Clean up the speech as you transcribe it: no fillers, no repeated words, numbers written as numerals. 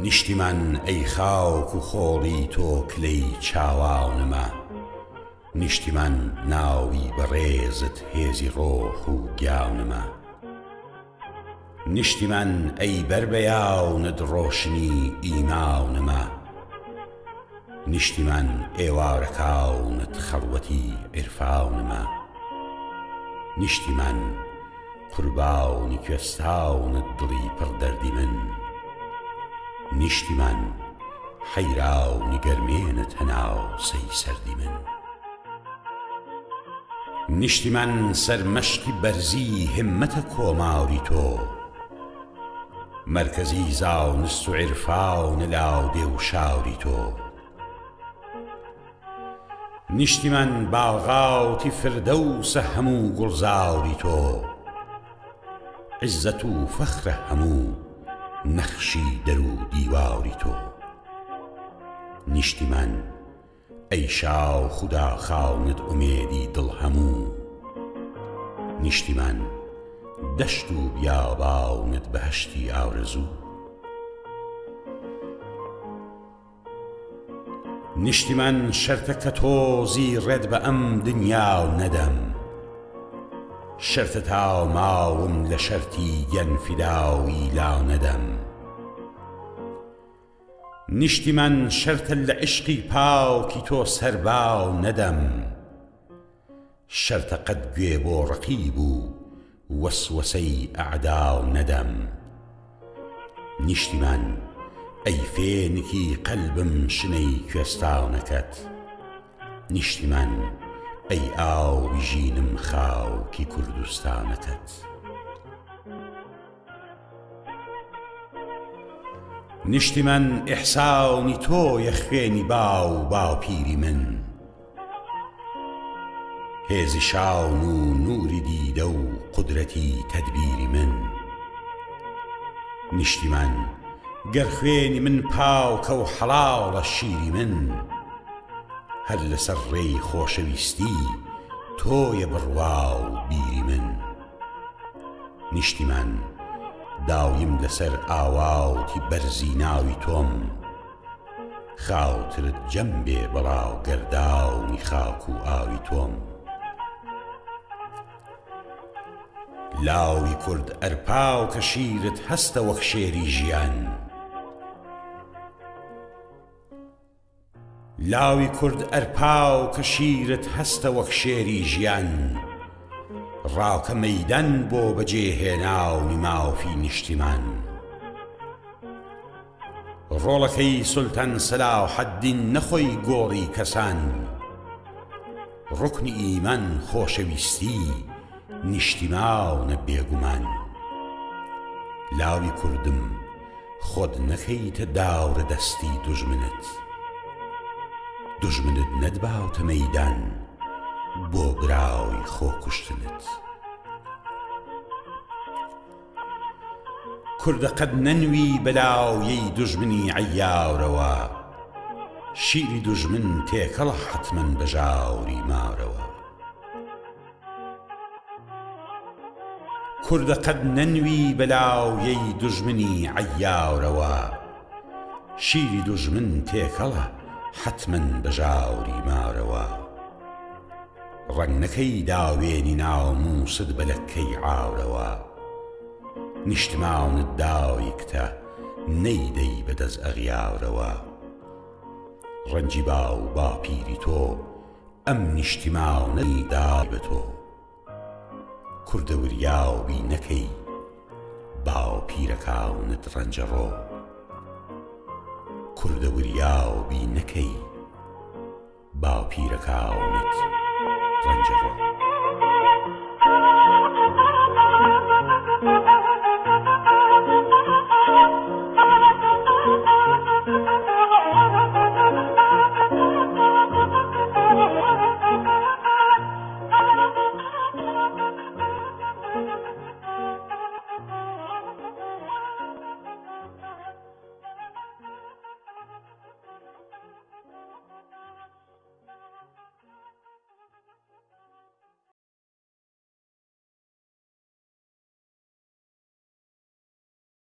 نیشتی من ئەی خاوک و خۆڵی تۆ کلەی چاوانمە، نیشتی من ناوی بەڕێزت هێزی ڕۆح و گیانمە. نیشتی من ئەی بەربەیاونت ڕۆشنی ئیمانمە، نیشتی من ئێوارەکاونت خەڵوەتی عیرفانمە. نیشتی من قوربانی کوێستاونت دڵی پڕدەردی من، نیشتی من حەیراونی گەرمێنت هەناسەی سەردی من. نیشتی من سەرمەشقی بەرزی همەتە کۆماوری تۆ، مەرکەزی زانست و عیرفانە لاودێ و شاوری تۆ. نیشتی من باغاوتی فردەوسە هەموو گوڵزاوری تۆ، عیززەت و فەخرە هەموو نەخشی دەر و دیواری تۆ. نیشتی من ئەی شاو خودا خاونت ئومێدی دڵ هەموو، نیشتی من دەشت و بیابانت بەهەشتی ئاورەزوو. نیشتی من شەرتە کە تۆزی ڕێت بە ئەم دنیا نەدەم، شەرتە تا ماوم لە شەرتی گەن فیداوی لا نەدەم. نیشتی من شەرتە لە عشقی پاوکی تۆ سەرباو نەدەم، شەرتە قەت گوێ بۆ ڕەقیب و وەسوەسەی ئەعداو نەدەم. نیشتی من ئەی فێنکی قەلبم شنەی کوێستانەکەت، نیشتی من ئەی ئاوی ژینم خاوکی کوردستانەکەت. نیشتی من ئیحسانی تۆیە خوێنی باو باوپیری من، هێزی شاون و نووری دیدە و قودرەتی تەدبیری من. نیشتی من گەر خوێنی من پاوکە و حەڵاڵە شیری من، هەر لەسەر ڕێی خۆشەویستی تۆیە بڕوا و بیری من. نیشتی من داویم لەسەر ئاواوتی بەرزی ناوی تۆم، خاوترت جەم بێ بەڵاو گەرداونی خاک و ئاوی تۆم. لاوی کورد ئەرپاو کە شیرت هەستە وەک شێری ژیان، لاوی کورد ئەرپاو کە شیرت هەستە وەک شێری ژیان. ڕاوکە مەیدەن بۆ بەجێهێناونی ماوەفی نیشتی من، ڕۆڵەکەی سولتان سەلاحەددین نەخۆی گۆڕی کەسان. ڕوکنی ئیمان خۆشەویستی نیشتی ماونە بێگومان. لاوی کوردم خۆت نەکەیتە داورە دەستی دوژمنت، دوژمنت نەدباوتە مەیدان بۆ براوی خۆکوشتنت. کوردە قەت نەنوی بەلاویەی دوژمنی عەیاورەوە، شیری دوژمن تێکەڵە حەتمەن بە ژاوری مارەوە. کوردە قەت نەنوی بەلاویەی دوژمنی عەیاورەوە، شیری دوژمن تێکەڵە حەتمەن بە ژاوری مارەوە. ڕەنگ نەکەی داوێنی ناومووست بە لەکەی عاورەوە، نیشتماونت داویکتە نەیدەی بەدەست ئەغیاورەوە. ڕەنجی باو باپیری تۆ ئەم نیشتیماونەی دای بە تۆ، کوردە وریاوی نەکەی باوپیرەکاونت ڕەنجەڕۆ، کوردە وریاوی نەکەی باوپیرەکاونت